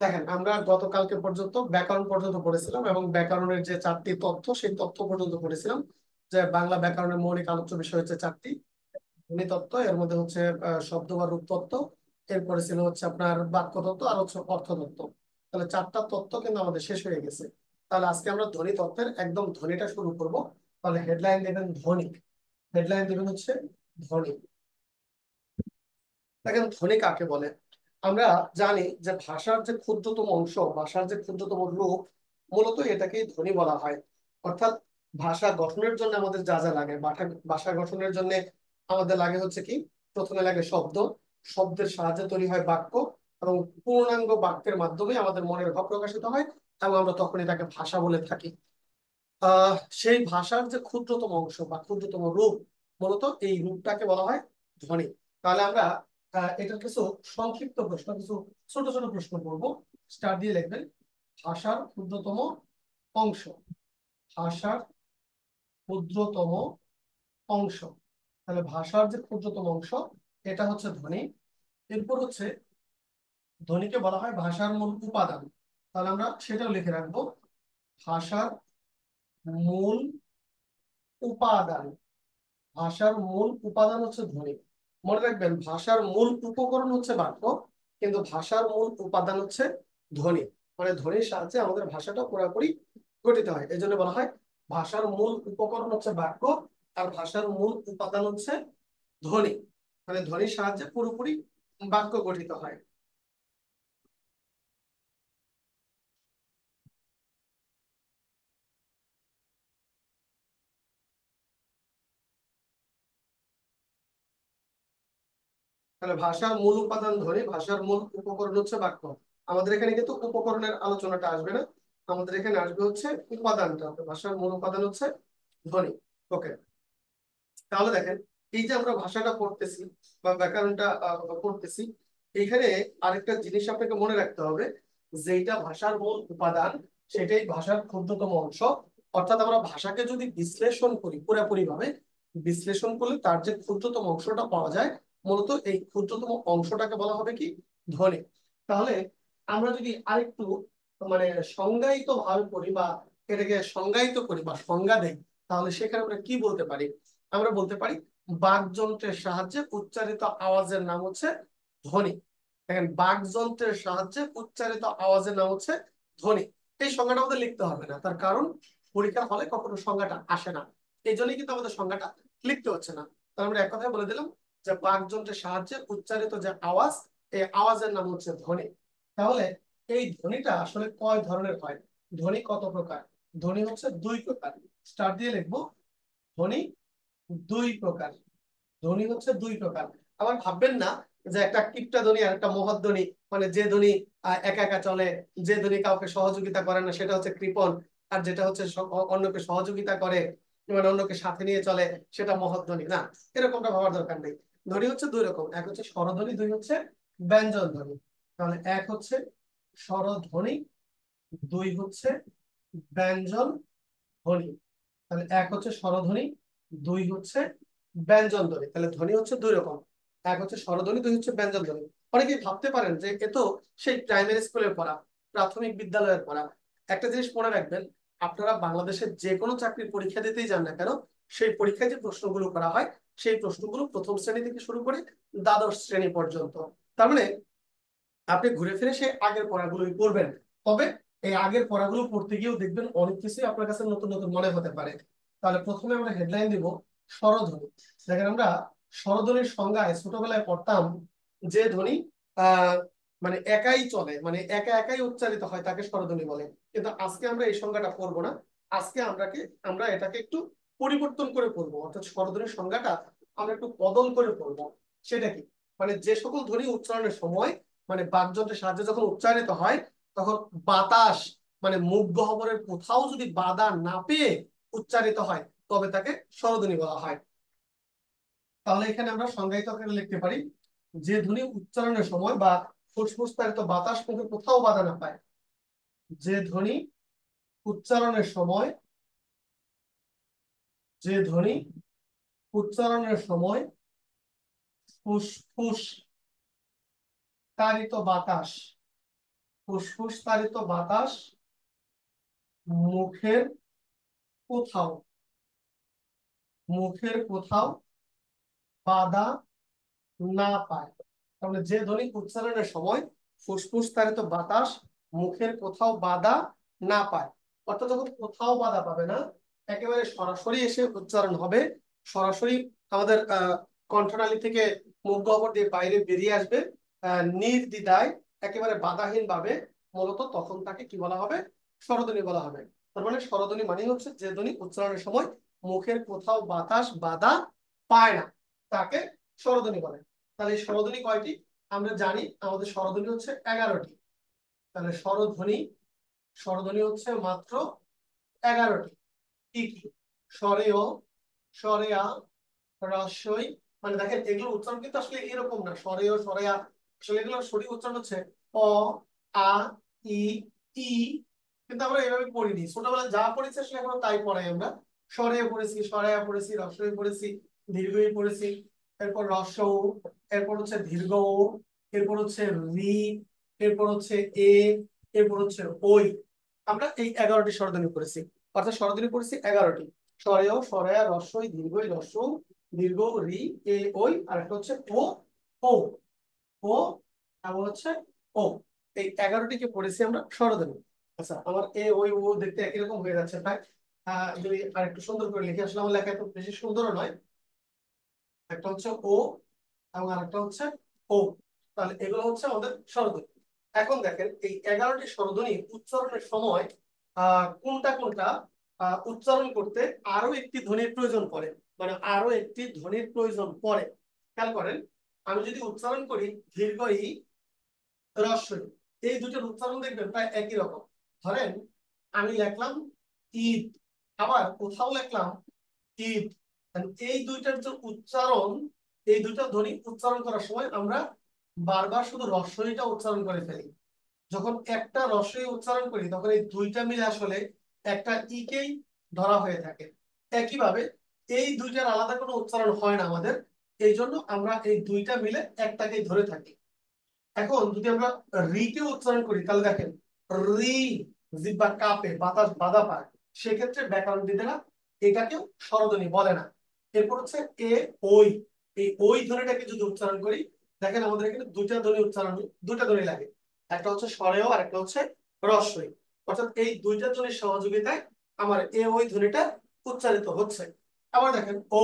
দেখেন, আমরা গতকালকে পর্যন্ত ব্যাকরণ পর্যন্ত পড়েছিলাম এবং ব্যাকরণের যে চারটি তথ্য সেই তথ্য পর্যন্ত পড়েছিলাম। যে বাংলা ব্যাকরণের মৌলিক আলোচ্য বিষয় হচ্ছে চারটি: ধ্বনি তত্ত্ব, এর মধ্যে হচ্ছে শব্দ বা রূপ তত্ত্ব, এরপরে ছিল হচ্ছে আপনার বাক্য তত্ত্ব, আর হচ্ছে অর্থ তত্ত্ব। তাহলে চারটা তত্ত্ব কিন্তু আমাদের শেষ হয়ে গেছে। তাহলে আজকে আমরা ধ্বনি তত্ত্বের একদম ধ্বনিটা শুরু করব। তাহলে হেডলাইন দেবেন ধ্বনি। হেডলাইন দেবেন হচ্ছে ধ্বনি। দেখেন, ধ্বনি কাকে বলে? আমরা জানি যে ভাষার যে ক্ষুদ্রতম অংশ, ভাষার যে ক্ষুদ্রতম রূপ, মূলত এটাকেই ধ্বনি বলা হয়। অর্থাৎ ভাষা গঠনের জন্য আমাদের যা যা লাগে, ভাষা গঠনের জন্য আমাদের লাগে হচ্ছে কি, প্রথমে লাগে শব্দ। শব্দের সাহায্যে তৈরি হয় বাক্য, এবং পূর্ণাঙ্গ বাক্যের মাধ্যমে আমাদের মনের ভাব প্রকাশিত হয়, এবং আমরা তখন এটাকে ভাষা বলে থাকি। আহ সেই ভাষার যে ক্ষুদ্রতম অংশ বা ক্ষুদ্রতম রূপ, মূলত এই রূপটাকে বলা হয় ধ্বনি। তাহলে আমরা এটার কিছু সংক্ষিপ্ত প্রশ্ন, কিছু ছোট ছোট প্রশ্ন করবো। স্টার দিয়ে লিখবেন ভাষার ক্ষুদ্রতম অংশ। ভাষার ক্ষুদ্রতম অংশ। তাহলে ভাষার যে ক্ষুদ্রতম অংশ, এটা হচ্ছে ধ্বনি। এরপর হচ্ছে ধ্বনিকে বলা হয় ভাষার মূল উপাদান। তাহলে আমরা সেটাও লিখে রাখবো, ভাষার মূল উপাদান। ভাষার মূল উপাদান হচ্ছে ধ্বনি। মনে রাখবেন, ভাষার মূল উপকরণ হচ্ছে বাক্য, কিন্তু ভাষার মূল উপাদান হচ্ছে ধ্বনি। মানে ধ্বনির সাহায্যে আমাদের ভাষাটা পুরোপুরি গঠিত হয়। এই জন্য বলা হয় ভাষার মূল উপকরণ হচ্ছে বাক্য, আর ভাষার মূল উপাদান হচ্ছে ধ্বনি। মানে ধ্বনির সাহায্যে পুরোপুরি বাক্য গঠিত হয়। তাহলে ভাষার মূল উপাদান ধ্বনি, ভাষার মূল উপকরণ হচ্ছে বাক্য। আমাদের এখানে কিন্তু উপকরণের আলোচনাটা আসবে না, আমাদের এখানে আসবে হচ্ছে উপাদানটা। ভাষার মূল উপাদান হচ্ছে ধ্বনি। ওকে। তাহলে দেখেন, এই যে আমরা ভাষাটা পড়তেছি বা ব্যাকরণটা পড়তেছি, এইখানে আরেকটা জিনিস আপনাকে মনে রাখতে হবে, যেটা ভাষার মূল উপাদান সেটাই ভাষার ক্ষুদ্রতম অংশ। অর্থাৎ আমরা ভাষাকে যদি বিশ্লেষণ করি, পুরোপুরি ভাবে বিশ্লেষণ করলে তার যে ক্ষুদ্রতম অংশটা পাওয়া যায়, মূলত এই ক্ষুদ্রতম অংশটাকে বলা হবে কি, ধ্বনি। তাহলে আমরা যদি আরেকটু মানে সংজ্ঞায়িত ভাবে পড়ি, বা এটাকে সংজ্ঞায়িত করি বা সংজ্ঞা দেই, তাহলে সেখানে আমরা কি বলতে পারি? আমরা বলতে পারি বাকযন্ত্রের সাহায্যে উচ্চারিত আওয়াজের নাম হচ্ছে ধ্বনি। দেখেন, বাকযন্ত্রের সাহায্যে উচ্চারিত আওয়াজের নাম হচ্ছে ধ্বনি। এই সংজ্ঞাটা আমাদের লিখতে হবে না, তার কারণ পরীক্ষার হলে কখনো সংজ্ঞাটা আসে না। এই জন্যই কিন্তু আমাদের সংজ্ঞাটা লিখতে হচ্ছে না। তাহলে আমরা এক কথায় বলে দিলাম যে বাকযন্ত্রের সাহায্যে উচ্চারিত যে আওয়াজ, এই আওয়াজের নাম হচ্ছে ধ্বনি। তাহলে এই ধ্বনিটা আসলে কয় ধরনের হয়? ধ্বনি কত প্রকার? ধ্বনি হচ্ছে দুই প্রকার। স্টার দিয়ে লিখবো ধ্বনি দুই প্রকার। ধ্বনি হচ্ছে দুই প্রকার। আবার ভাববেন না যে একটা কিপটা ধ্বনি আর একটা মহৎ ধ্বনি, মানে যে ধ্বনি একা একা চলে, যে ধ্বনি কাউকে সহযোগিতা করে না সেটা হচ্ছে কৃপণ, আর যেটা হচ্ছে অন্যকে সহযোগিতা করে, মানে অন্যকে সাথে নিয়ে চলে, সেটা মহৎ ধ্বনি না। এরকমটা ভাবার দরকার নেই। ধ্বনি হচ্ছে দুই রকম, এক হচ্ছে স্বরধ্বনি, দুই হচ্ছে ব্যঞ্জন ধ্বনি। তাহলে এক হচ্ছে স্বরধ্বনি, দুই হচ্ছে ব্যঞ্জন ধ্বনি। তাহলে এক হচ্ছে স্বরধ্বনি, দুই হচ্ছে ব্যঞ্জন ধ্বনি। তাহলে ধ্বনি হচ্ছে দুই রকম, এক হচ্ছে স্বরধ্বনি, দুই হচ্ছে ব্যঞ্জন ধ্বনি। অনেকেই ভাবতে পারেন যে এ তো সেই প্রাইমারি স্কুলের পড়া, প্রাথমিক বিদ্যালয়ের পড়া। একটা জিনিস মনে রাখবেন, আপনারা বাংলাদেশের যে কোনো চাকরির পরীক্ষা দিতেই যান না কেন, সেই পরীক্ষায় যে প্রশ্নগুলো করা হয়, সেই প্রশ্নগুলো প্রথম শ্রেণী থেকে শুরু করে দ্বাদশ শ্রেণী পর্যন্ত। তার মানে আপনি ঘুরে ফিরে সেই আগের পড়াগুলোই পড়বেন। তবে এই আগের পড়াগুলো পড়তে গিয়েও দেখবেন অনেক কিছুই আপনার কাছে নতুন নতুন মনে হতে পারে। তাহলে প্রথমে আমরা হেডলাইন দিব স্বরধ্বনি। দেখেন, আমরা স্বরধ্বনির সংজ্ঞায় ছোটবেলায় পড়তাম যে ধ্বনি আহ মানে একাই চলে, মানে একা একাই উচ্চারিত হয়, তাকে স্বরধ্বনি বলে। কিন্তু আজকে আমরা এই সংজ্ঞাটা পড়বো না। আজকে আমরা এটাকে একটু পরিবর্তন করে পড়বো, অর্থাৎ স্বরধ্বনির সংজ্ঞাটা আমরা একটু বদল করে পড়বো। সেটা কি? মানে যে সকল ধ্বনি উচ্চারণের সময়, মানে বাকযন্ত্রের সাহায্যে যখন উচ্চারিত হয়, তখন বাতাস, মানে মুখ গহ্বরের কোথাও যদি বাধা না পেয়ে উচ্চারিত হয়, তবে তাকে স্বরধ্বনি বলা হয়। তাহলে এখানে আমরা সংজ্ঞায়িত আকারে লিখতে পারি, যে ধ্বনি উচ্চারণের সময় বা ফুসফুস তারিত বাতাস মুখে কোথাও বাধা না পায়। যে ধ্বনি উচ্চারণের সময়, যে ধ্বনি উচ্চারণের সময় ফুসফুস তারিত বাতাস, ফুসফুস তাড়িত বাতাস মুখের কোথাও বাধা না পায়। তাহলে যে ধ্বনি উচ্চারণের সময় ফুসফুস তাড়িত বাতাস মুখের কোথাও বাধা না পায়, অর্থাৎ যখন কোথাও বাধা পাবে না, একেবারে সরাসরি এসে উচ্চারণ হবে, সরাসরি আমাদের কণ্ঠনালী থেকে মুখ গহ্বর দিয়ে বাইরে বেরিয়ে আসবে নির্দ্বিধায়, একেবারে বাধাহীন ভাবে, মূলত তখন তাকে কি বলা হবে? স্বরধ্বনি বলা হবে। তার মানে স্বরধ্বনি মানে হচ্ছে যে ধ্বনি উচ্চারণের সময় মুখের কোথাও বাতাস বাধা পায় না, তাকে স্বরধ্বনি বলে। তাহলে এই স্বরধ্বনি কয়টি? আমরা জানি আমাদের স্বরধ্বনি হচ্ছে 11টি। তাহলে স্বরধ্বনি হচ্ছে মাত্র 11টি। কি কি? স্বরেয়, স্বরেয়া, রস্বই, মানে দেখেন এগুলো উচ্চারণ কিন্তু আসলে এরকম না, স্বরেয় স্বরেয়া, আসলে এগুলো সঠিক উচ্চারণ হচ্ছে অ, আ, ই, ই, কিন্তু আমরা এভাবে পড়িনি, ছোটবেলায় যা পড়েছি আসলে এখন তাই পড়াই আমরা। স্বরেয় পড়েছি, স্বরেয়া পড়েছি, রস্বই পড়েছি, দীর্ঘই পড়েছি, এরপর রস্য উ, এরপর হচ্ছে দীর্ঘ উ, এরপর হচ্ছে রি, এরপর হচ্ছে এ, এরপর হচ্ছে ওই। আমরা এই 11টি স্বরধ্বনি পড়েছি, অর্থাৎ স্বরধ্বনি পড়েছি 11টি। স্বরেয়, স্বরেয়া, রস্বই, দীর্ঘই, রস্য উ, দীর্ঘ, রি, এ, ওই, আর একটা হচ্ছে ও, ও, ও, এবং হচ্ছে ও। এই 11টিকে পড়েছি আমরা স্বরধ্বনি। আচ্ছা, আমার এ ওই ও দেখতে একই রকম হয়ে যাচ্ছে, তাই যদি আর একটু সুন্দর করে লিখি, আসলে আমার লেখা এত বেশি সুন্দর নয়। একটা হচ্ছে ও এবং আরেকটা হচ্ছে ও। তাহলে এগুলো হচ্ছে আমাদের স্বরধ্বনি। এখন দেখেন এই 11টি স্বরধ্বনি উচ্চারণের সময় কোনটা কোনটা উচ্চারণ করতে আরো একটি ধ্বনির প্রয়োজন পড়ে, মানে আরো একটি ধ্বনির প্রয়োজন পড়ে। খেয়াল করেন, আমি যদি উচ্চারণ করি দীর্ঘ ই, হ্রস্ব ই, এই দুটোর উচ্চারণ দেখবেন প্রায় একই রকম। ধরেন আমি লিখলাম ঈদ, আবার কোথাও লিখলাম ঈদ, এই দুইটার যে উচ্চারণ, এই দুইটা ধ্বনি উচ্চারণ করার সময় আমরা বারবার শুধু রস্বইটা উচ্চারণ করে ফেলি। যখন একটা রস্বই উচ্চারণ করি তখন এই দুইটা মিলে আসলে একটা ইকেই ধরা হয়ে থাকে। একইভাবে এই দুইটার আলাদা কোনো উচ্চারণ হয় না আমাদের, এই জন্য আমরা এই দুইটা মিলে একটাকেই ধরে থাকি। এখন যদি আমরা রি কে উচ্চারণ করি তাহলে দেখেন রি, জিহ্বা কাঁপে, বাতাস বাধা পায়, সেক্ষেত্রে ব্যাকরণবিদেরা এটাকেও স্বরধ্বনি বলে না। এরপর হচ্ছে এ ওই, এই ওই ধ্বনিটাকে যদি উচ্চারণ করি, দেখেন আমাদের এখানে দুইটা ধ্বনি উচ্চারণ, দুইটা ধ্বনি লাগে, একটা হচ্ছে স্বরেয় আর একটা হচ্ছে রস্বই, অর্থাৎ এই দুইটা ধ্বনির সহযোগিতায় আমার এ ওই ধ্বনিটা উচ্চারিত হচ্ছে। আবার দেখেন ও,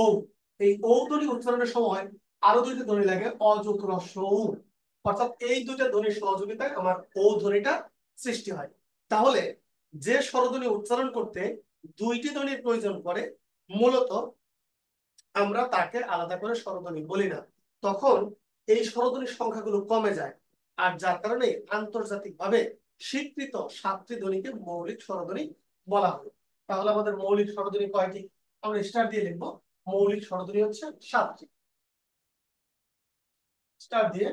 এই ও ধ্বনি উচ্চারণের সময় আরো দুইটা ধ্বনি লাগে, অ যোগ রস্ব উ, অর্থাৎ এই দুইটা ধ্বনির সহযোগিতায় আমার ও ধ্বনিটা সৃষ্টি হয়। তাহলে যে স্বরধ্বনি উচ্চারণ করতে দুইটি ধ্বনির প্রয়োজন পড়ে, মূলত আমরা তাকে আলাদা করে স্বরধ্বনি বলি না, তখন এই স্বরধ্বনির সংখ্যাগুলো কমে যায়। আর যার কারণে আন্তর্জাতিকভাবে স্বীকৃত 7টি ধ্বনিকে মৌলিক স্বরধ্বনি বলা হয়। তাহলে আমাদের মৌলিক স্বরধ্বনি কয়টি? আমরা স্টার দিয়ে লিখবো, মৌলিক স্বরধ্বনি হচ্ছে 7টি। স্টার দিয়ে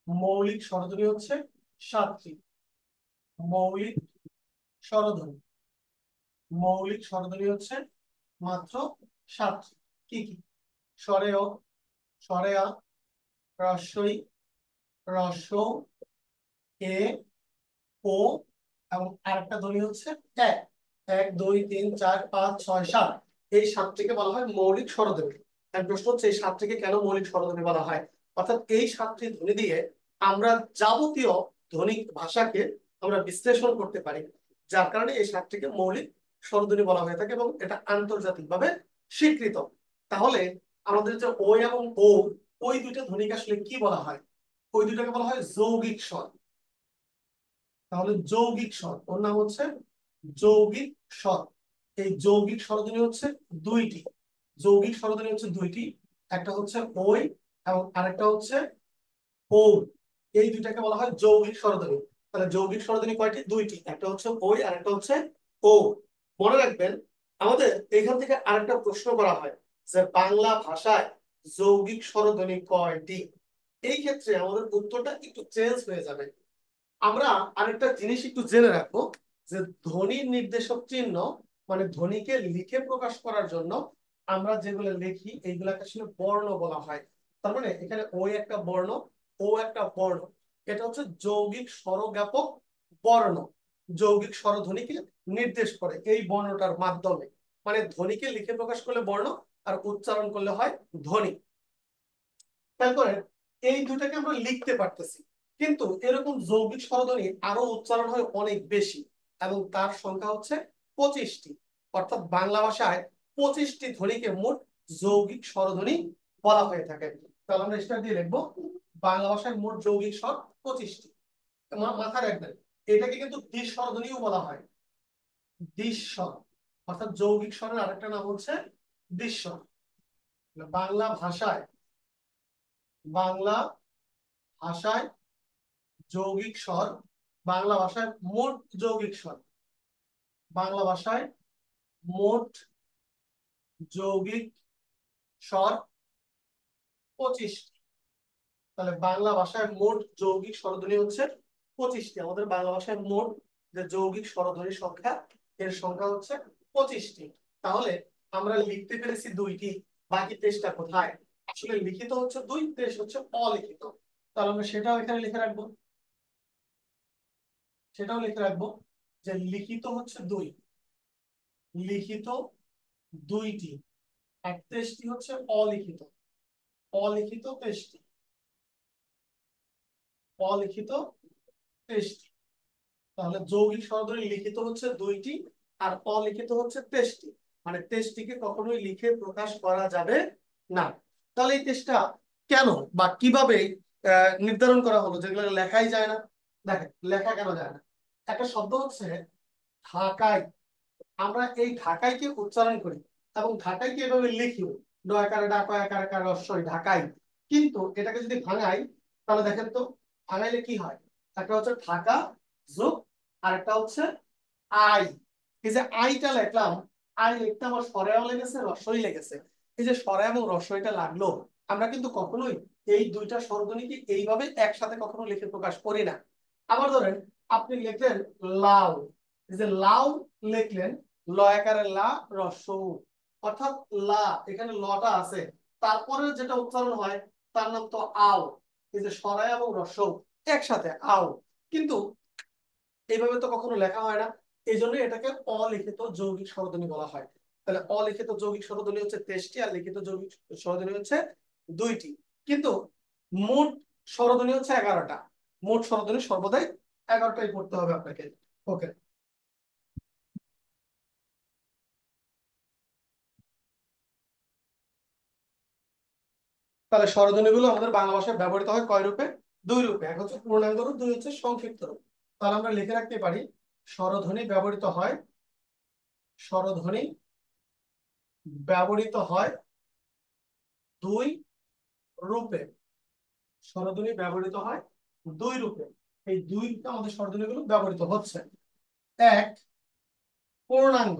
মৌলিক স্বরধ্বনি হচ্ছে 7টি। মৌলিক স্বরধ্বনি, মৌলিক স্বরধ্বনি হচ্ছে মাত্র 7টি। কি কি? স্বরেয়, স্বরেয়া, রস্বই, রস্ব, এ, ও, এবং আরেকটা ধ্বনি হচ্ছে এক। 1 2 3 4 5 6 7, এই 7টিকে বলা হয় মৌলিক স্বরধ্বনি। এক প্রশ্ন হচ্ছে এই 7টিকে কেন মৌলিক স্বরধ্বনি বলা হয়? অর্থাৎ এই 7টি ধ্বনি দিয়ে আমরা যাবতীয় ধ্বনিক ভাষাকে আমরা বিশ্লেষণ করতে পারি, যার কারণে এই 7টিকে মৌলিক স্বরধ্বনি বলা হয়ে থাকে এবং এটা আন্তর্জাতিকভাবে স্বীকৃত। তাহলে আমাদের যে ও এবং ও, ওই দুইটা ধ্বনিকে আসলে কি বলা হয়? ওই দুইটাকে বলা হয় যৌগিক স্বর। তাহলে যৌগিক স্বর, ওর নাম হচ্ছে যৌগিক স্বর। এই যৌগিক স্বরধ্বনি হচ্ছে দুইটি, যৌগিক স্বরধ্বনি হচ্ছে দুইটি, একটা হচ্ছে ওই এবং আরেকটা হচ্ছে ও। এই দুইটাকে বলা হয় যৌগিক স্বরধ্বনি। তাহলে যৌগিক স্বরধ্বনি কয়টি? দুইটি, একটা হচ্ছে ওই আর একটা হচ্ছে ও। মনে রাখবেন, আমাদের এখান থেকে আরেকটা প্রশ্ন করা হয় যে বাংলা ভাষায় যৌগিক স্বরধ্বনি কয়টি? এই ক্ষেত্রে আমাদের উত্তরটা একটু চেঞ্জ হয়ে যাবে। আমরা আরেকটা জিনিস একটু জেনে রাখবো, যে ধ্বনির নির্দেশক চিহ্ন, মানে ধ্বনিকে লিখে প্রকাশ করার জন্য আমরা যেগুলো লিখি এইগুলাকে আসলে বর্ণ বলা হয়। তার মানে এখানে ও একটা বর্ণ, ও একটা বর্ণ, এটা হচ্ছে যৌগিক স্বরজ্ঞাপক বর্ণ যৌগিক স্বরধ্বনিকে নির্দেশ করে এই বর্ণটার মাধ্যমে। মানে ধ্বনিকে লিখে প্রকাশ করলে বর্ণ, আর উচ্চারণ করলে হয় ধ্বনি। তারপরে এই দুটাকে আমরা লিখতে পারতেছি, কিন্তু এরকম যৌগিক স্বরধ্বনি আরো উচ্চারণ হয় অনেক বেশি, এবং তার সংখ্যা হচ্ছে 25টি। অর্থাৎ বাংলা ভাষায় 25টি ধ্বনিকে মোট যৌগিক স্বরধ্বনি বলা হয়ে থাকে। তাহলে আমরা স্টার দিয়ে লিখবো বাংলা ভাষায় মোট যৌগিক স্বর 25টি। মাথায় রাখবেন এটাকে কিন্তু দ্বি স্বরধ্বনিও বলা হয়, দ্বিস্বর। অর্থাৎ যৌগিক স্বরের আরেকটা নাম হচ্ছে দ্বিস্বর। বাংলা ভাষায় বাংলা ভাষায় যৌগিক স্বর, বাংলা ভাষায় মোট যৌগিক স্বর, বাংলা ভাষায় মোট যৌগিক স্বর 25টি। তাহলে বাংলা ভাষায় মোট যৌগিক স্বরধ্বনি হচ্ছে 25টি। আমাদের বাংলা ভাষায় মোট যে যৌগিক স্বরধ্বনির সংখ্যা, এর সংখ্যা হচ্ছে 25টি। তাহলে আমরা লিখতে পেরেছি 2টি, বাকি 23টা কোথায়? আসলে লিখিত হচ্ছে 2, 23 হচ্ছে অলিখিত। তাহলে আমরা সেটাও এখানে লিখে রাখবো, সেটাও লিখে রাখবো যে লিখিত হচ্ছে 2, লিখিত 2টি, আর 23টি হচ্ছে অলিখিত, অলিখিত 23টি, অলিখিত 23টি। তাহলে যৌগিক স্বরধ্বনি লিখিত হচ্ছে 2টি, আর অলিখিত হচ্ছে 23টি। মানে 23টিকে কখনোই লিখে প্রকাশ করা যাবে না। তাহলে এই 23টা কেন বা কিভাবে নির্ধারণ করা হলো যেগুলো লেখাই যায় না? দেখেন লেখা কেন যায় না। একটা শব্দ হচ্ছে ঢাকাই, আমরা এই ঢাকাইকে উচ্চারণ করি এবং ঢাকাইকে এভাবে লিখি ডয়াকারে ডাকয়াকারে কার রস্বই ঢাকাই। কিন্তু এটাকে যদি ভাঙাই তাহলে দেখেন তো ভাঙাইলে কি হয়? একটা হচ্ছে ঢাকা যোগ আরেকটা হচ্ছে আই। এই যে আইটা লিখলাম, আই লিখতে আমার স্বরেও লেগেছে রস্বই লেগেছে। এই যে স্বরে এবং রস্বইটা লাগলো, আমরা কিন্তু কখনোই এই দুইটা স্বরধ্বনিকে এইভাবে একসাথে কখনো লিখে প্রকাশ করি না। আবার ধরেন আপনি লিখলেন লাউ, এই যে লাউ লিখলেন লয়াকারে লা রস্ব উ, অর্থাৎ লা এখানে লটা আছে, তারপরে যেটা উচ্চারণ হয় তার নাম তো আও। এই যে স্বরায় এবং রস্ব একসাথে আও, কিন্তু এইভাবে তো কখনো লেখা হয় না। এই জন্য এটাকে অলিখিত যৌগিক স্বরধ্বনি বলা হয়। তাহলে অলিখিত যৌগিক স্বরধ্বনি হচ্ছে 23টি, আর লিখিত যৌগিক স্বরধ্বনি হচ্ছে 2টি। কিন্তু মোট স্বরধ্বনি হচ্ছে 11টা। মোট স্বরধ্বনি সর্বদাই 11টাই পড়তে হবে আপনাকে। ওকে, তাহলে স্বরধ্বনি গুলো আমাদের বাংলা ভাষায় ব্যবহৃত হয় কয় রূপে? 2 রূপে। এক হচ্ছে পূর্ণাঙ্গ রূপ, 2 হচ্ছে সংক্ষিপ্ত রূপ। তাহলে আমরা লিখে রাখতে পারি স্বরধ্বনি ব্যবহৃত হয়, স্বরধ্বনি ব্যবহৃত হয় 2 রূপে। স্বরধ্বনি ব্যবহৃত হয় 2 রূপে। এই 2 রূপে আমাদের স্বরধ্বনি গুলো ব্যবহৃত হচ্ছে। এক, পূর্ণাঙ্গ।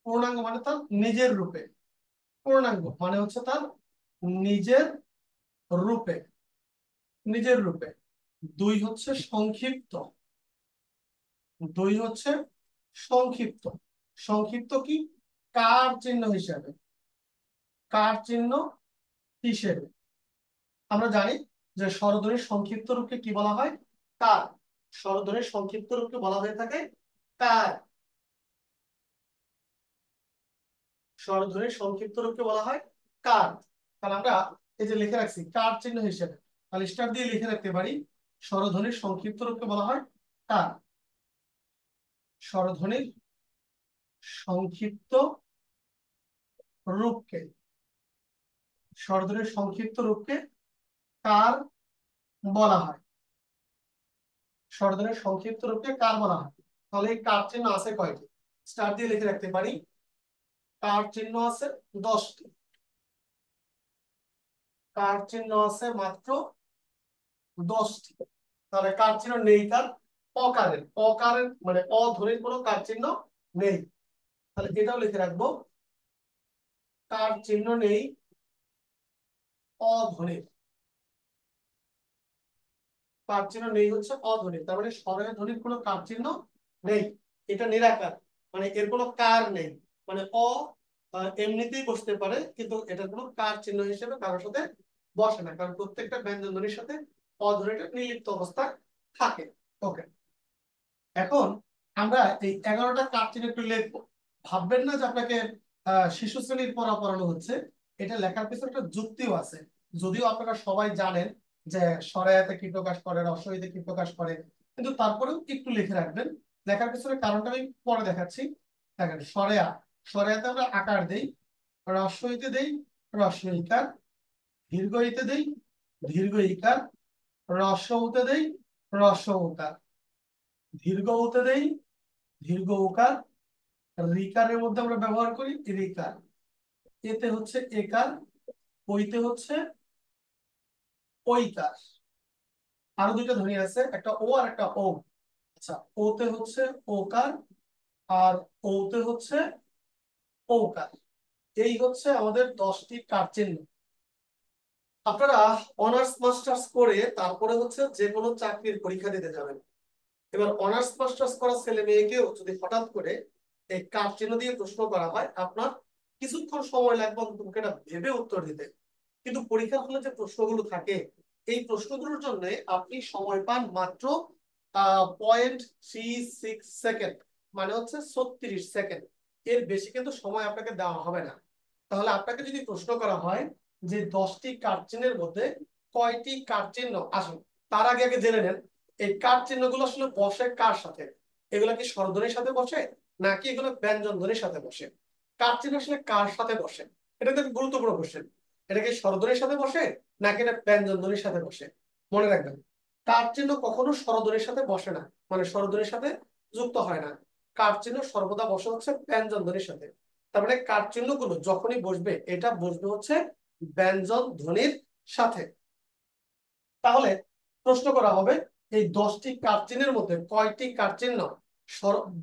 পূর্ণাঙ্গ মানে তার নিজের রূপে, পূর্ণাঙ্গ মানে হচ্ছে তার নিজের রূপে, নিজের রূপে। 2 হচ্ছে সংক্ষিপ্ত, 2 হচ্ছে সংক্ষিপ্ত। সংক্ষিপ্ত কি? কার চিহ্ন হিসাবে, কার চিহ্ন হিসেবে। আমরা জানি যে স্বরধ্বনির সংক্ষিপ্ত রূপকে কি বলা হয়? কার। স্বরধ্বনির সংক্ষিপ্ত রূপকে বলা হয়ে থাকে কার। স্বরধ্বনির সংক্ষিপ্ত রূপকে বলা হয় কার। তাহলে আমরা এই যে লিখে রাখছি কার চিহ্ন হিসেবে, তাহলে স্টার দিয়ে লিখে রাখতে পারি স্বরধ্বনির সংক্ষিপ্ত রূপকে বলা হয় কার। স্বরধ্বনির সংক্ষিপ্ত রূপকে, স্বরধ্বনির সংক্ষিপ্ত রূপকে কার বলা হয়। স্বরধ্বনির সংক্ষিপ্ত রূপকে কার বলা হয়। তাহলে এই কার চিহ্ন আছে কয়টি? স্টার দিয়ে লিখে রাখতে পারি কার চিহ্ন আছে 10টি। কার চিহ্ন আছে মাত্র 10টি। তাহলে কার চিহ্ন নেই তার অকারের, অকারের মানে অধ্বনির কোনো কার চিহ্ন নেই। তাহলে এটাও লিখে রাখবো কার চিহ্ন নেই অধ্বনির, কার চিহ্ন নেই হচ্ছে অধ্বনির। তার মানে স্বরের ধ্বনির কোনো কার চিহ্ন নেই, এটা নিরাকার, মানে এর কোনো কার নেই। মানে অ এমনিতেই বসতে পারে, কিন্তু এটার কোনো কার চিহ্ন হিসেবে কারোর সাথে বসে না, কারণ প্রত্যেকটা ব্যঞ্জন ধ্বনির সাথে অধ্বনিটা নিলিপ্ত অবস্থায় থাকে। ওকে, এখন আমরা এই 11টা কাঠ চিহ্ন একটু লিখবো। ভাববেন না যে আপনাকে শিশু শ্রেণীর পড়া পড়ানো হচ্ছে। এটা লেখার পিছনে একটা যুক্তিও আছে। যদিও আপনারা সবাই জানেন যে সরায়াতে কি প্রকাশ করে, রস্বইতে কি প্রকাশ করে, কিন্তু তারপরেও একটু লিখে রাখবেন। লেখার পিছনে কারণটা আমি পরে দেখাচ্ছি। দেখেন, সরেয়া, সরেয়াতে আমরা আকার দেই, রস্বইতে দেই রস্ব ইকার, দীর্ঘ ইতে দেই দীর্ঘ ইকার, রস্ব উতে দেই রস্ব উকার, দীর্ঘ উতে দেই দীর্ঘ উকার, রিকারের মধ্যে আমরা ব্যবহার করি রিকার, এতে হচ্ছে একার, ওইতে হচ্ছে ওইকার। আরো দুইটা ধ্বনি আছে, একটা ও আর একটা ও। আচ্ছা, ওতে হচ্ছে ওকার, আর ওতে হচ্ছে ওকার। এই হচ্ছে আমাদের 10টি কার চিহ্ন। আপনারা অনার্স মাস্টার্স করে তারপরে হচ্ছে যে কোনো চাকরির পরীক্ষা দিতে যাবেন। এবার অনার্স মাস্টার্স করা ছেলে মেয়েকেও যদি হঠাৎ করে এই কার চিহ্ন দিয়ে প্রশ্ন করা হয়, আপনার কিছুক্ষণ সময় লাগবে অন্তত এটা ভেবে উত্তর দিতে। কিন্তু পরীক্ষার হলে যে প্রশ্নগুলো থাকে, এই প্রশ্নগুলোর জন্য আপনি সময় পান মাত্র 0.36 সেকেন্ড, মানে হচ্ছে 36 সেকেন্ড। এর বেশি কিন্তু সময় আপনাকে দেওয়া হবে না। তাহলে আপনাকে যদি প্রশ্ন করা হয় যে 10টি কার চিহ্নের মধ্যে কয়টি কার চিহ্ন, আসুন তার আগে আগে জেনে নেন এই কার চিহ্নগুলো আসলে বসে কার সাথে। এগুলো কি স্বরধ্বনির সাথে বসে নাকি এগুলো ব্যঞ্জন ধ্বনির সাথে বসে? কার চিহ্ন আসলে কার সাথে বসে? এটা কিন্তু গুরুত্বপূর্ণ কোশ্চেন। এটা কি স্বরধ্বনির সাথে বসে নাকি এটা ব্যঞ্জন ধ্বনির সাথে বসে? মনে রাখবেন, কার চিহ্ন কখনো স্বরধ্বনির সাথে বসে না, মানে স্বরধ্বনির সাথে যুক্ত হয় না। কার চিহ্ন সর্বদা বসে হচ্ছে ব্যঞ্জন ধ্বনির সাথে। তার মানে কার চিহ্নগুলো যখনই বসবে, এটা বসবে হচ্ছে ব্যঞ্জন ধ্বনির সাথে। তাহলে প্রশ্ন করা হবে এই 10টি কার চিহ্নের মধ্যে কয়টি কার চিহ্ন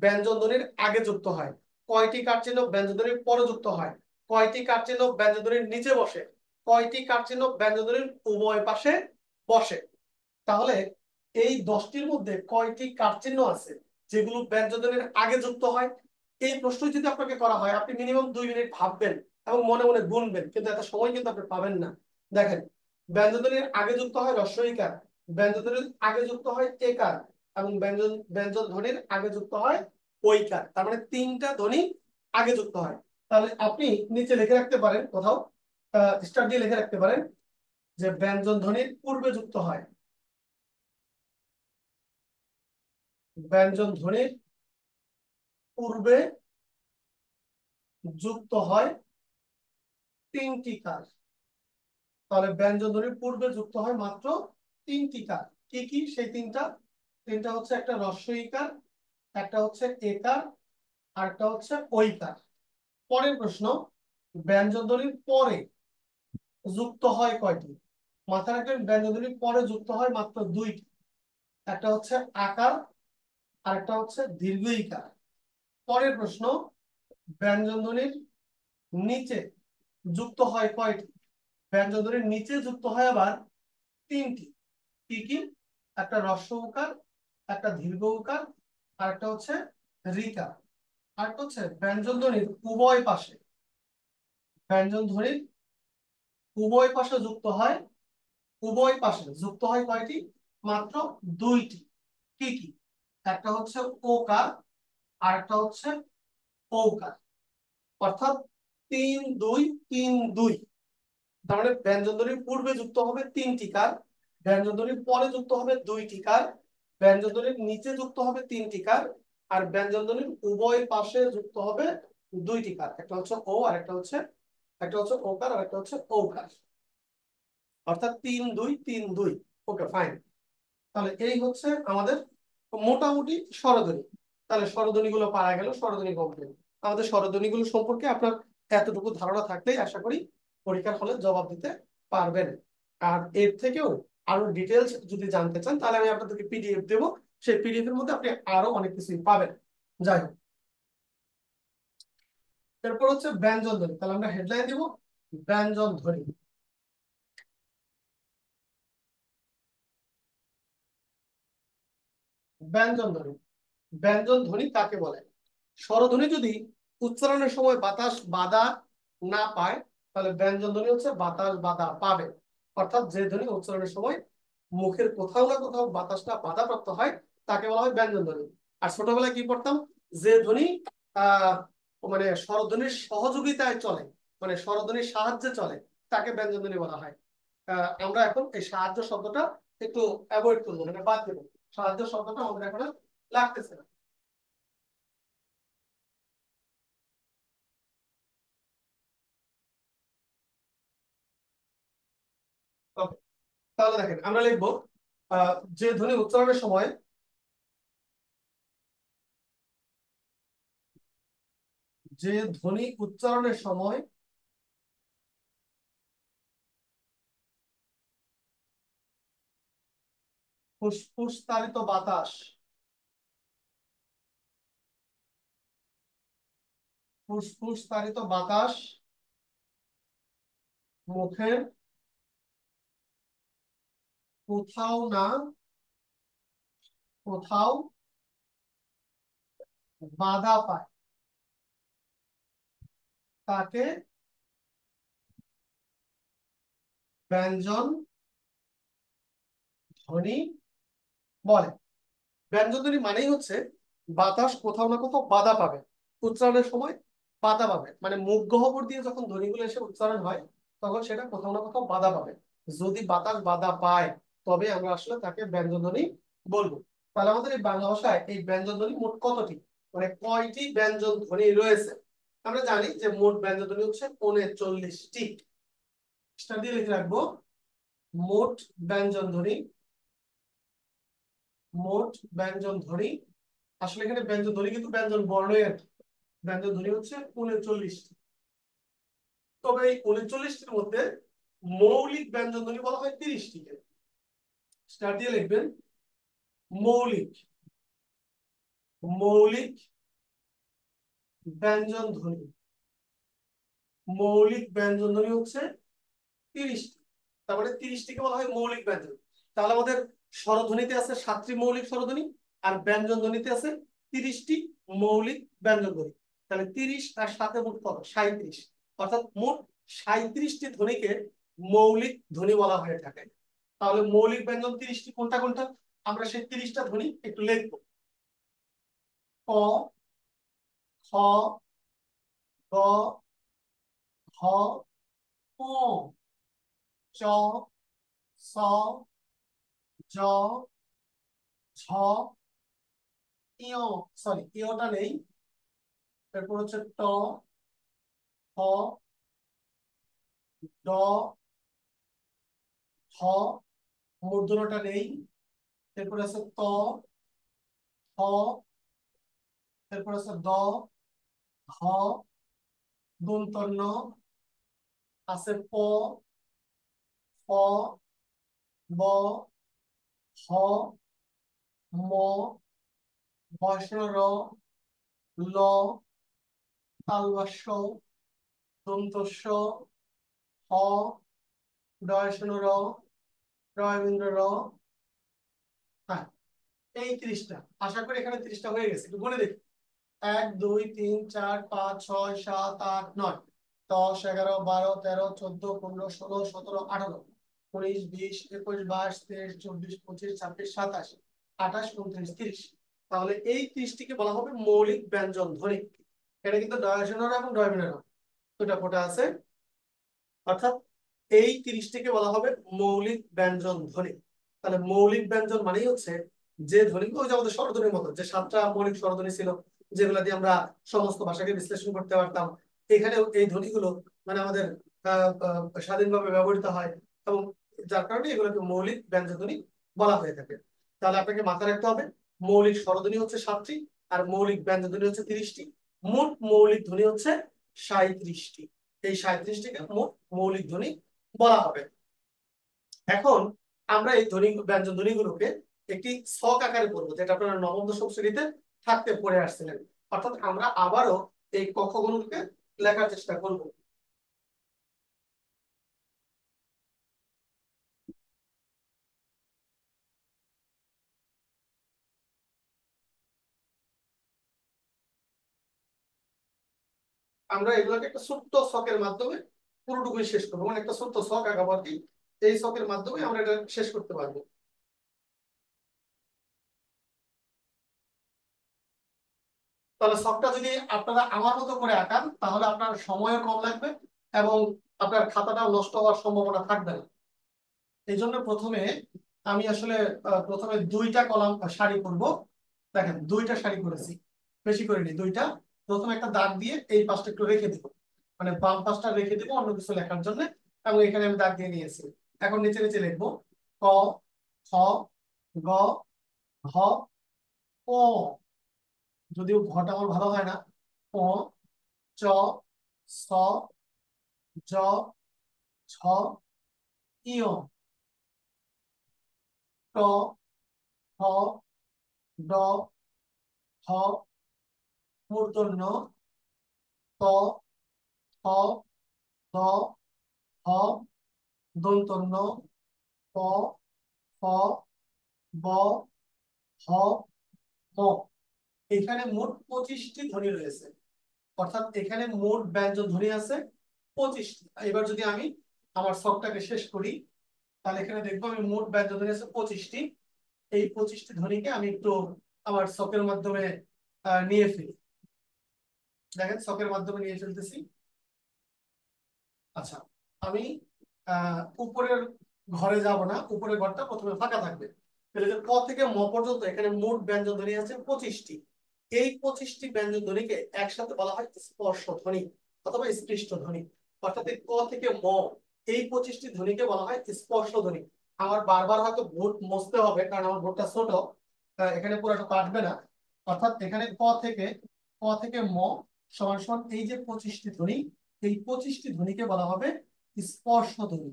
ব্যঞ্জন ধ্বনির আগে যুক্ত হয়, কয়টি কার চিহ্ন ব্যঞ্জন ধ্বনির পরে যুক্ত হয়, কয়টি কার চিহ্ন ব্যঞ্জন ধ্বনির নিচে বসে, কয়টি কার চিহ্ন ব্যঞ্জন ধ্বনির উভয় পাশে বসে। তাহলে এই 10টির মধ্যে কয়টি কার চিহ্ন আছে যেগুলো ব্যঞ্জন ধ্বনির আগে যুক্ত হয়? এই প্রশ্ন যদি আপনাকে করা হয়, আপনি মিনিমাম 2 মিনিট ভাববেন এবং মনে মনে গুনবেন, কিন্তু এত সময় কিন্তু আপনি পাবেন না। দেখেন, ব্যঞ্জন ধ্বনির আগে যুক্ত হয় রস্বইকার, ব্যঞ্জন ধ্বনির আগে যুক্ত হয় একার, এবং ব্যঞ্জন ব্যঞ্জন ধ্বনির আগে যুক্ত হয় ওইকার। তার মানে 3টা ধ্বনি আগে যুক্ত হয়। তাহলে আপনি নিচে লিখে রাখতে পারেন, কোথাও স্টার দিয়ে লিখে রাখতে পারেন যে ব্যঞ্জন ধ্বনির পূর্বে যুক্ত হয়, ব্যঞ্জন ধ্বনির পূর্বে যুক্ত হয় 3টি কার। তাহলে ব্যঞ্জন ধ্বনির পূর্বে যুক্ত হয় মাত্র 3টি কার। কি কি সেই তিনটা? তিনটা হচ্ছে, একটা হ্রস্ব ইকার, একটা হচ্ছে একার, আর একটা হচ্ছে ঐকার। পরের প্রশ্ন, ব্যঞ্জন ধ্বনির পরে যুক্ত হয় কয়টি? মাথায় রাখবেন, ব্যঞ্জন ধ্বনির পরে যুক্ত হয় মাত্র 2টি। একটা হচ্ছে আকার, আর একটা হচ্ছে দীর্ঘ ইকার। পরের প্রশ্ন, ব্যঞ্জন ধ্বনির নিচে যুক্ত হয় কয়টি? ব্যঞ্জন ধ্বনির নিচে যুক্ত হয় আবার 3টি। কি কি? একটা হ্রস্ব উকার, একটা দীর্ঘ উকার, আর একটা হচ্ছে রিকার। আর একটা হচ্ছে ব্যঞ্জন ধ্বনির উভয় পাশে, ব্যঞ্জন ধ্বনির উভয় পাশে যুক্ত হয়, উভয় পাশে যুক্ত হয় কয়টি? মাত্র 2টি। কি কি? একটা হচ্ছে ওকার, আর একটা হচ্ছে ঔকার। অর্থাৎ 3 2 3 2। তার মানে ব্যঞ্জন ধ্বনির পূর্বে যুক্ত হবে 3টি কার, ব্যঞ্জন ধ্বনির পরে যুক্ত হবে 2টি কার, ব্যঞ্জন ধ্বনির নিচে যুক্ত হবে 3টি কার, আর ব্যঞ্জন ধ্বনির উভয় পাশে যুক্ত হবে 2টি কার। একটা হচ্ছে ও আর একটা হচ্ছে ওকার আর একটা হচ্ছে ঔকার। অর্থাৎ 3 2 3 2। ওকে, ফাইন। তাহলে এই হচ্ছে আমাদের মোটামুটি স্বরধ্বনি। তাহলে স্বরধ্বনি গুলো পারা গেল, স্বরধ্বনি কমপ্লিট। আমাদের স্বরধ্বনি গুলো সম্পর্কে আপনার এতটুকু ধারণা থাকলেই আশা করি পরীক্ষার হলে জবাব দিতে পারবেন। আর এর থেকেও আরো ডিটেলস যদি জানতে চান, তাহলে আমি আপনাদেরকে পিডিএফ দেবো। সেই পিডিএফ এর মধ্যে আপনি আরো অনেক কিছুই পাবেন। যাই হোক, এরপর হচ্ছে ব্যঞ্জন ধ্বনি। তাহলে আমরা হেডলাইন দিব ব্যঞ্জন ধ্বনি। ব্যঞ্জন ধ্বনি, ব্যঞ্জন ধ্বনি কাকে বলে? স্বরধ্বনি যদি উচ্চারণের সময় বাতাস বাধা না পায়, তাহলে ব্যঞ্জন ধ্বনি হচ্ছে বাতাস বাধা পাবে। অর্থাৎ যে ধ্বনি উচ্চারণের সময় মুখের কোথাও না কোথাও বাতাসটা বাধাপ্রাপ্ত হয়, তাকে বলা হয় ব্যঞ্জন ধ্বনি। আর ছোটবেলায় কি পড়তাম, যে ধ্বনি আহ মানে স্বরধ্বনির সহযোগিতায় চলে, মানে স্বরধ্বনির সাহায্যে চলে, তাকে ব্যঞ্জন ধ্বনি বলা হয়। আমরা এখন এই সাহায্য শব্দটা একটু অ্যাভয়েড করবো, মানে বাদ দেবো। সাহায্য শব্দটা আমাদের এখন আর লাগতেছে না। Okay, তাহলে দেখেন আমরা লিখবো যে ধ্বনি উচ্চারণের সময়, যে ধ্বনি উচ্চারণের সময় ফুসফুস তাড়িত বাতাস, ফুসফুস তাড়িত বাতাস মুখের কোথাও না কোথাও বাধা পায়, তাকে ব্যঞ্জন ধ্বনি বলে। ব্যঞ্জন ধ্বনি মানেই হচ্ছে বাতাস কোথাও না কোথাও বাধা পাবে, উচ্চারণের সময় বাধা পাবে, মানে মুখ গহ্বর দিয়ে যখন ধ্বনিগুলো এসে উচ্চারণ হয় তখন সেটা কোথাও না কোথাও বাধা পাবে। যদি বাতাস বাধা পায় তবে আমরা আসলে তাকে ব্যঞ্জন ধ্বনি বলবো। তাহলে আমাদের এই বাংলা ভাষায় এই ব্যঞ্জন ধ্বনি মোট কতটি, মানে কয়টি ব্যঞ্জন ধ্বনি রয়েছে? আমরা জানি যে মোট ব্যঞ্জন ধ্বনি হচ্ছে 39টি। সেটা দিয়ে লিখে রাখবো, মোট ব্যঞ্জন ধ্বনি, মোট ব্যঞ্জন ধ্বনি। আসলে এখানে ব্যঞ্জন ধ্বনি কিন্তু ব্যঞ্জন বর্ণই আর কি। ব্যঞ্জন ধ্বনি হচ্ছে 39টি। তবে এই 39টির মধ্যে মৌলিক ব্যঞ্জন ধ্বনি বলা হয় 30টিকে। স্টার দিয়ে লিখবেন, মৌলিক, মৌলিক ব্যঞ্জন ধ্বনি, মৌলিক ব্যঞ্জন ধ্বনি হচ্ছে 30টি। তার মানে 30টিকে বলা হয় মৌলিক ব্যঞ্জন। তাহলে আমাদের স্বরধ্বনিতে আছে 7টি মৌলিক স্বরধ্বনি, আর ব্যঞ্জন ধ্বনিতে আছে 30টি মৌলিক ব্যঞ্জন ধ্বনি। তাহলে 30 আর 7 মোট কত, 37। অর্থাৎ মোট 37টি ধ্বনিকে মৌলিক ধ্বনি বলা হয়ে থাকে। তাহলে মৌলিক ব্যঞ্জন 30টি, কোনটা কোনটা? আমরা সেই 30টা ধ্বনি একটু লিখবো। ক, খ, গ, ঘ, ঙ, চ, ছ, জ, ঝ, ইয়, সরি ইয়টা নেই। তারপর হচ্ছে ট, হ, ড, হ, মূর্ধন্যটা নেই। এরপর আছে ত, হ, এরপর আছে দ, হ, দন্তন্য, আছে প, ফ, ব, হ, ম, বর্ষণ র, ল, তালব্য, দন্তস্ব, হ, ডয়সন র, রয়বিন্দ্র র। হ্যাঁ, এই 30টা। আশা করি এখানে 30টা হয়ে গেছে, একটু বলে দেখি। 1 2 3 4 5 6 7 8 9 10 11 12 13 14 15 16 17 18 19 20 21 22 23 24 25 26 27 28 29 30। তাহলে এই 30টিকে বলা হবে মৌলিক ব্যঞ্জন ধ্বনি। এটা কিন্তু ডয়াশনার এবং ডয়মিনার দুটা ফোঁটা আছে। অর্থাৎ এই 30টিকে বলা হবে মৌলিক ব্যঞ্জন ধ্বনি। তাহলে মৌলিক ব্যঞ্জন মানেই হচ্ছে যে ধ্বনি, ওই যে আমাদের স্বরধ্বনির মতো যে 7টা মৌলিক স্বরধ্বনি ছিল, যেগুলো দিয়ে আমরা সমস্ত ভাষাকে বিশ্লেষণ করতে পারতাম, এখানেও এই ধ্বনিগুলো মানে আমাদের স্বাধীনভাবে ব্যবহৃত হয়, এবং যার কারণে এগুলোকে মৌলিক ব্যঞ্জন ধ্বনি বলা হয়ে থাকে। তাহলে আপনাকে মাথায় রাখতে হবে, মৌলিক স্বরধ্বনি হচ্ছে 7টি, আর মৌলিক ব্যঞ্জন ধ্বনি হচ্ছে 30টি। মোট মৌলিক ধ্বনি হচ্ছে 37টি। এই 37টিকে মোট মৌলিক ধ্বনি বলা হবে। এখন আমরা এই ধ্বনি ব্যঞ্জন ধ্বনিগুলোকে একটি ছক আকারে পড়বো, যেটা আপনারা নবম দশম শ্রেণীতে থাকতে পড়ে আসছিলেন। অর্থাৎ আমরা আবারও এই ক খ গুলোকে লেখার চেষ্টা করব। আমরা এগুলোকে একটা ছোট্ট ছকের মাধ্যমে পুরোটুকুই শেষ করবো, মানে একটা ছোট্ট ছক আঁকাবো আর কি। এই ছকের মাধ্যমে আমরা এটা শেষ করতে পারবো। তাহলে ছকটা যদি আপনারা আমার মতো করে আঁকান তাহলে আপনার সময়ও কম লাগবে এবং আপনার খাতাটাও নষ্ট হওয়ার সম্ভাবনা থাকবে না। এই জন্য প্রথমে আমি আসলে প্রথমে দুইটা কলাম সারি করব। দেখেন দুইটা সারি করেছি, বেশি করিনি, দুইটা। প্রথমে একটা দাগ দিয়ে এই পাশটা একটু রেখে দিব, মানে বাম পাশটা রেখে দিব অন্য কিছু লেখার জন্য, এবং এখানে আমি দাগ দিয়ে নিয়েছি। এখন নিচে নিচে লিখবো ক, খ, গ, ঘ, ও। যদিও ঘটা আমার ভালো হয় না। প, চ, ছ, জ, ছ, ইয়, ট, ঠ, ড, হ, মূর্ধন্য, ত, থ, দ, হ, দন্তন্য, প, ফ, ব, হ, ম। এখানে মোট 25টি ধ্বনি রয়েছে, অর্থাৎ এখানে মোট ব্যঞ্জন ধ্বনি আছে 25টি। এবার যদি আমি আমার ছকটাকে শেষ করি তাহলে এখানে দেখবো আমি মোট ব্যঞ্জন ধ্বনি আছে 25টি। এই 25টি ধ্বনিকে আমি একটু আমার ছকের মাধ্যমে নিয়ে ফেলি। দেখেন ছকের মাধ্যমে নিয়ে ফেলতেছি। আচ্ছা, আমি উপরের ঘরে যাব না, উপরের ঘরটা প্রথমে ফাঁকা থাকবে। তাহলে যে ক থেকে ম পর্যন্ত এখানে মোট ব্যঞ্জন ধ্বনি আছে 25টি। এই 25টি ব্যঞ্জন ধ্বনিকে একসাথে বলা হয় স্পর্শ ধ্বনি অথবা স্পৃষ্ট ধ্বনি। অর্থাৎ এই ক থেকে ম এই 25টি ধ্বনিকে বলা হয় স্পর্শ ধ্বনি। আমার বারবার হয়তো বোর্ড মুছতে হবে কারণ আমার বোর্ডটা ছোট, এখানে পুরোটা কাটবে না। অর্থাৎ এখানে ক থেকে ম সমান সমান এই যে 25টি ধ্বনি, এই 25টি ধ্বনিকে বলা হবে স্পর্শ ধ্বনি।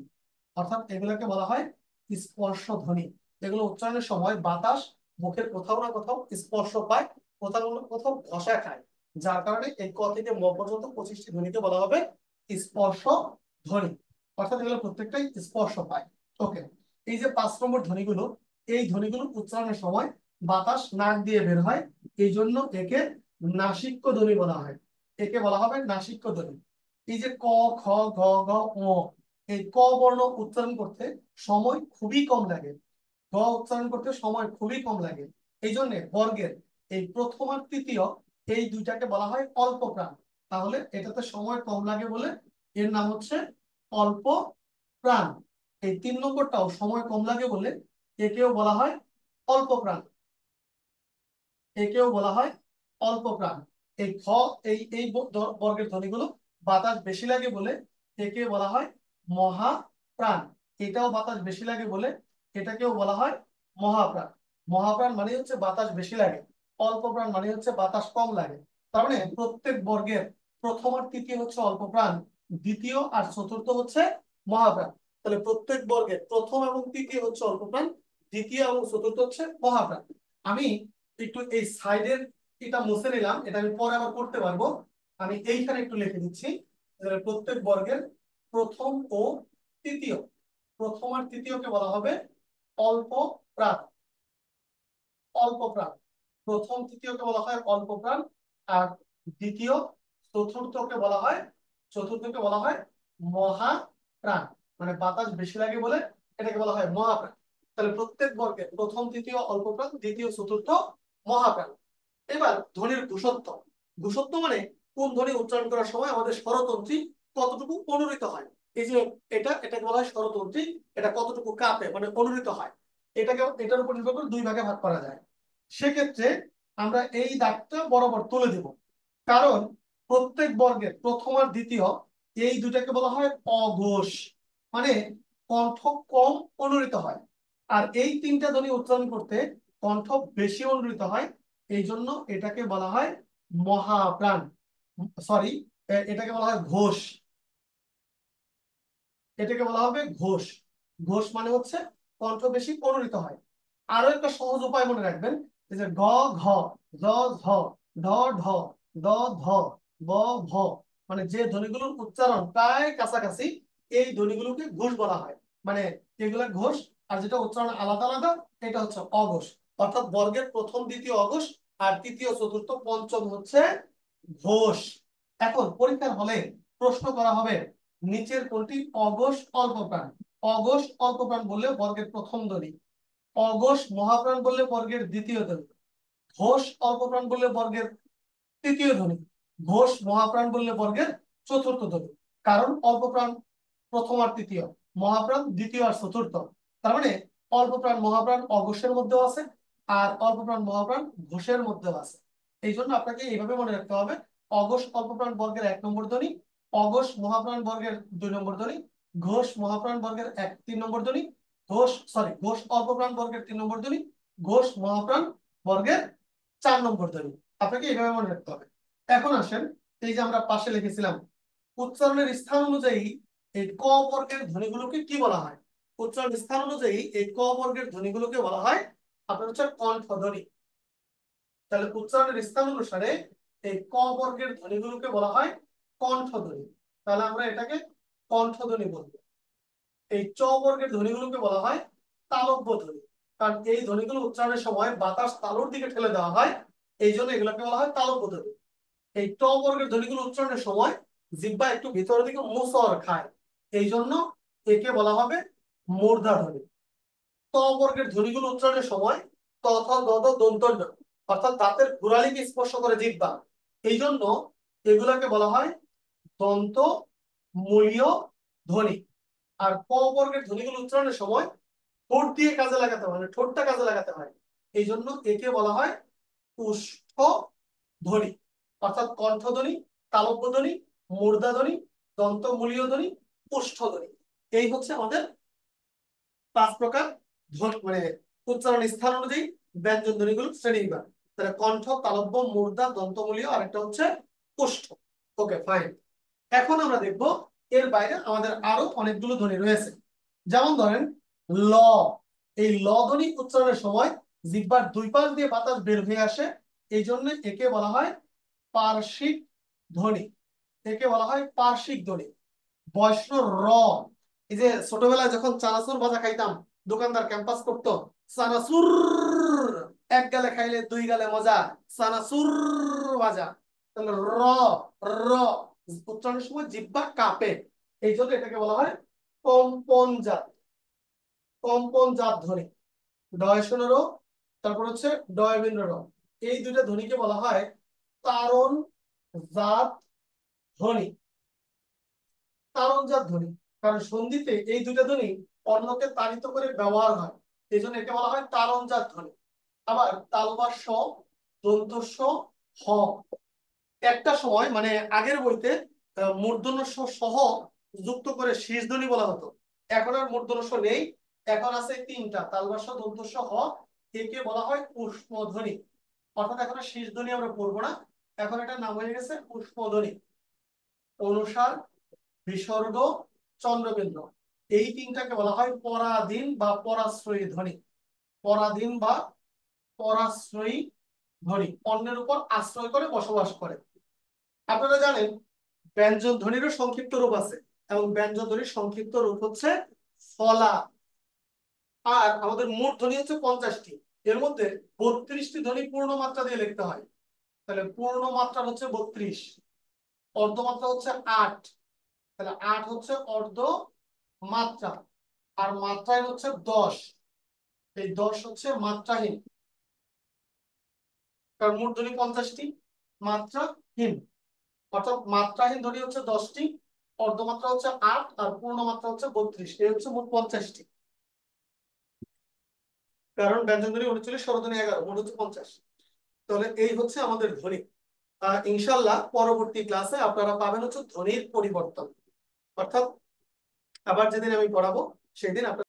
অর্থাৎ এগুলোকে বলা হয় স্পর্শ ধ্বনি। এগুলো উচ্চারণের সময় বাতাস মুখের কোথাও না কোথাও স্পর্শ পায়, কোথাও না কোথাও ঘষা খায়, যার কারণে এই ক থেকে ম পর্যন্ত 25টি ধ্বনিকে বলা হবে স্পর্শ ধ্বনি। অর্থাৎ এগুলো প্রত্যেকটাই স্পর্শ পায়। ওকে, এই যে 5 নম্বর ধ্বনিগুলো, এই ধ্বনিগুলো উচ্চারণের সময় বাতাস নাক দিয়ে বের হয়, এই জন্য একে নাসিক্য ধ্বনি বলা হয়। একে বলা হবে নাসিক্য ধ্বনি। এই যে ক, খ, গ, ঘ, ঙ, এই ক বর্ণ উচ্চারণ করতে সময় খুবই কম লাগে, গ উচ্চারণ করতে সময় খুবই কম লাগে। এই জন্য বর্গের এই প্রথম আর তৃতীয় এই দুইটাকে বলা হয় অল্প প্রাণ। তাহলে এটাতে সময় কম লাগে বলে এর নাম হচ্ছে অল্প প্রাণ। এই 3 নম্বরটাও সময় কম লাগে বলে একেও বলা হয় অল্প প্রাণ, একেও বলা হয় অল্প প্রাণ। এই খ, এই এই বর্গের ধ্বনিগুলো বাতাস বেশি লাগে বলে একে বলা হয় মহা প্রাণ। এটাও বাতাস বেশি লাগে বলে এটাকেও বলা হয় মহাপ্রাণ। মহাপ্রাণ মানে হচ্ছে বাতাস বেশি লাগে, অল্প প্রাণ মানে হচ্ছে বাতাস কম লাগে। তার মানে প্রত্যেক বর্গের প্রথম আর তৃতীয় হচ্ছে অল্প প্রাণ, দ্বিতীয় আর চতুর্থ হচ্ছে মহাপ্রাণ। তাহলে প্রত্যেক বর্গের প্রথম এবং তৃতীয় হচ্ছে অল্প প্রাণ, দ্বিতীয় এবং চতুর্থ হচ্ছে মহাপ্রাণ। আমি একটু এই সাইডের এটা মুছে নিলাম, এটা আমি পরে আবার করতে পারবো। আমি এইখানে একটু লিখে দিচ্ছি প্রত্যেক বর্গের প্রথম ও তৃতীয়, প্রথম আর তৃতীয়কে বলা হবে অল্প প্রাণ। অল্প প্রাণ, প্রথম তৃতীয়কে বলা হয় অল্প প্রাণ, আর দ্বিতীয় চতুর্থকে বলা হয়, চতুর্থকে বলা হয় মহা প্রাণ। মানে বাতাস বেশি লাগে বলে এটাকে বলা হয় মহাপ্রাণ। তাহলে প্রত্যেক বর্গের প্রথম তৃতীয় অল্প প্রাণ, দ্বিতীয় চতুর্থ মহাপ্রাণ। এবার ধ্বনির ঘোষত্ব। ঘোষত্ব মানে কোন ধ্বনি উচ্চারণ করার সময় আমাদের স্বরতন্ত্রী কতটুকু অনুরিত হয়। এই যে এটাকে বলা হয় স্বরতন্ত্রী, এটা কতটুকু কাঁপে মানে অনুরিত হয়। এটার উপর নির্ভর করে দুই ভাগে ভাগ করা যায়। সেক্ষেত্রে আমরা এই দাগটা বরাবর তুলে দেব, কারণ প্রত্যেক বর্গের প্রথম আর দ্বিতীয় এই দুটাকে বলা হয় অঘোষ, মানে কণ্ঠ কম অনুরিত হয়। আর এই তিনটা ধ্বনি উচ্চারণ করতে কণ্ঠ বেশি অনুরিত হয়, এই জন্য এটাকে বলা হয় মহাপ্রাণ। সরি, এটাকে বলা হয় ঘোষ, এটাকে বলা হবে ঘোষ। ঘোষ মানে হচ্ছে কণ্ঠ বেশি অনুরিত হয়। আরো একটা সহজ উপায় মনে রাখবেন, এই যে গ, ঘ, জ, ঝ, ঢ, ঢ, দ, ধ, ব, ভ, মানে যে ধ্বনিগুলোর উচ্চারণ প্রায় কাছাকাছি এই ধ্বনিগুলোকে ঘোষ বলা হয়। মানে এগুলা ঘোষ, আর যেটা উচ্চারণ আলাদা আলাদা এটা হচ্ছে অঘোষ। অর্থাৎ বর্গের প্রথম দ্বিতীয় অঘোষ আর তৃতীয় চতুর্থ পঞ্চম হচ্ছে ঘোষ। এখন পরীক্ষার হলে প্রশ্ন করা হবে নিচের কোনটি অঘোষ অল্প প্রাণ। অঘোষ অল্প প্রাণ বললে বর্গের প্রথম ধ্বনি, অঘোষ মহাপ্রাণ বললে বর্গের দ্বিতীয় ধ্বনি, ঘোষ অল্প প্রাণ বললে বর্গের তৃতীয় ধ্বনি। ঘোষ মহাপ্রাণ বললে বর্গের চতুর্থ ধ্বনি, কারণ অল্প প্রাণ প্রথম আর তৃতীয়, মহাপ্রাণ দ্বিতীয় আর চতুর্থ। তার মানে অল্প প্রাণ মহাপ্রাণ অঘোষের মধ্যেও আছে, আর অল্প প্রাণ মহাপ্রাণ ঘোষের মধ্যেও আছে। এই জন্য আপনাকে এইভাবে মনে রাখতে হবে, অঘোষ অল্প প্রাণ বর্গের 1 নম্বর ধ্বনি, অঘোষ মহাপ্রাণ বর্গের 2 নম্বর ধ্বনি, ঘোষ মহাপ্রাণ বর্গের 3 নম্বর ধ্বনি, ঘোষ অল্প প্রাণ বর্গের 3 নম্বর ধ্বনি, ঘোষ মহাপ্রাণ বর্গের 4 নম্বর ধ্বনি। আপনাকে এইভাবে মনে রাখতে হবে। এখন আসেন, এই যে আমরা পাশে লিখেছিলাম, উচ্চারণের স্থান অনুযায়ী এই ক বর্গের ধ্বনিগুলোকে কি বলা হয়? উচ্চারণের স্থান অনুযায়ী এই ক বর্গের ধ্বনিগুলোকে বলা হয় আপনার হচ্ছে কণ্ঠধ্বনি। তাহলে উচ্চারণের স্থান অনুসারে এই ক বর্গের ধ্বনিগুলোকে বলা হয় কণ্ঠধ্বনি। তাহলে আমরা এটাকে কণ্ঠধ্বনি বলবো। এই চ বর্গের ধ্বনিগুলোকে বলা হয় তালব্য ধ্বনি, কারণ এই ধ্বনিগুলো উচ্চারণের সময় বাতাস তালুর দিকে ঠেলে দেওয়া হয়, এই জন্য এগুলোকে বলা হয় তালব্য ধ্বনি। এই ট বর্গের ধ্বনিগুলো উচ্চারণের সময় জিহ্বা একটু ভিতরের দিকে মুসর খায়, এই জন্য একে বলা হবে মূর্ধা ধ্বনি। ত বর্গের ধ্বনিগুলো উচ্চারণের সময় ত থ দ দ দন্ত ন, অর্থাৎ দাঁতের গোড়ালিকে স্পর্শ করে জিহ্বা, এই জন্য এগুলাকে বলা হয় দন্ত মূলীয় ধ্বনি। আর প বর্গের ধ্বনিগুলো উচ্চারণের সময় ঠোঁট দিয়ে কাজে লাগাতে হয়, মানে ঠোঁটটা কাজে লাগাতে হয়, এই জন্য একে বলা হয় উষ্ঠ ধ্বনি। অর্থাৎ কণ্ঠধ্বনি, তালব্য ধ্বনি, মূর্ধা ধ্বনি, দন্তমূলীয় ধ্বনি, উষ্ঠ ধ্বনি। এই হচ্ছে আমাদের 5 প্রকার মানে উচ্চারণ স্থান অনুযায়ী ব্যঞ্জন ধ্বনিগুলো শ্রেণীবিভাগ। তাহলে কণ্ঠ, তালব্য, মূর্ধা, দন্তমূলীয়, আর একটা হচ্ছে উষ্ঠ। Okay fine. এখন আমরা দেখব এর বাইরে আমাদের আরো অনেকগুলো ধ্বনি রয়েছে। যেমন ধরেন ল। এই ল ধ্বনি উচ্চারণের সময় জিহ্বার দুই পাশ দিয়ে বাতাস বের হয়ে আসে, এই জন্য একে বলা হয় পার্শ্বিক ধ্বনি। একে বলা হয় পার্শ্বিক ধ্বনি। বৈষ্ণ র। এই যে ছোটবেলায় যখন চানাচুর ভাজা খাইতাম, দোকানদার ক্যাম্পাস করতো, চানাচুর এক গালে খাইলে 2 গালে মজা, চানাচুর ভাজা। তাহলে র, র উচ্চারণের সময় জিহ্বা কাঁপে, এই জন্য এটাকে বলা হয় কম্পনজাত, কম্পনজাত ধ্বনি। ডয় শূন্য র, তারপর হচ্ছে ডয় বিন্দু র, এই দুইটা ধ্বনিকে বলা হয় তারণ জাত ধ্বনি। তারণজাত ধ্বনি, কারণ সন্ধিতে এই দুইটা ধ্বনি অন্যকে তাড়িত করে ব্যবহার হয়, এই জন্য একে বলা হয় তারণজাত ধ্বনি। আবার তালবা স, দন্ত স, হ। একটা সময় মানে আগের বইতে মূর্ধন্য স সহ যুক্ত করে শীষ ধ্বনি বলা হতো, এখন আর মূর্ধন্য স নেই, এখন আছে 3টা, তালবা স, দন্ত স, হ। একে বলা হয় উষ্মধ্বনি। অর্থাৎ এখন আর শীষ ধ্বনি আমরা পড়বো না, এখন এটা নাম হয়ে গেছে উষ্মধ্বনি। অনুসার, বিসর্গ, চন্দ্রবিন্দু, এই 3টাকে বলা হয় পরাধীন বা পরাশ্রয়ী ধ্বনি। পরাধীন বা পরাশ্রয়ী ধ্বনি, অন্যের উপর আশ্রয় করে বসবাস করে। আপনারা জানেন ব্যঞ্জন ধ্বনিরও সংক্ষিপ্ত রূপ আছে, এবং ব্যঞ্জন ধ্বনির সংক্ষিপ্ত রূপ হচ্ছে ফলা। আর আমাদের মোট ধ্বনি হচ্ছে 50টি, এর মধ্যে 32টি ধ্বনি পূর্ণ মাত্রা দিয়ে লিখতে হয়। তাহলে পূর্ণ মাত্রা হচ্ছে 32, অর্ধমাত্রা হচ্ছে 8, তাহলে 8 হচ্ছে অর্ধ মাত্রা, আর মাত্রায় হচ্ছে 10, এই 10 হচ্ছে মাত্রাহীন, কারণ মোট ধ্বনি 50টি, মাত্রাহীন। অর্থাৎ মাত্রাহীন ধ্বনি হচ্ছে 10টি, অর্ধমাত্রা হচ্ছে 8, আর পূর্ণ মাত্রা হচ্ছে 32, এই হচ্ছে মোট 50টি। কারণ ব্যঞ্জন ধ্বনি 39, স্বরধ্বনি 11, মোট হচ্ছে 50। তাহলে এই হচ্ছে আমাদের ধ্বনি। ইনশাল্লাহ পরবর্তী ক্লাসে আপনারা পাবেন হচ্ছে ধ্বনির পরিবর্তন, অর্থাৎ আবার যেদিন আমি পড়াবো সেদিন আপনারা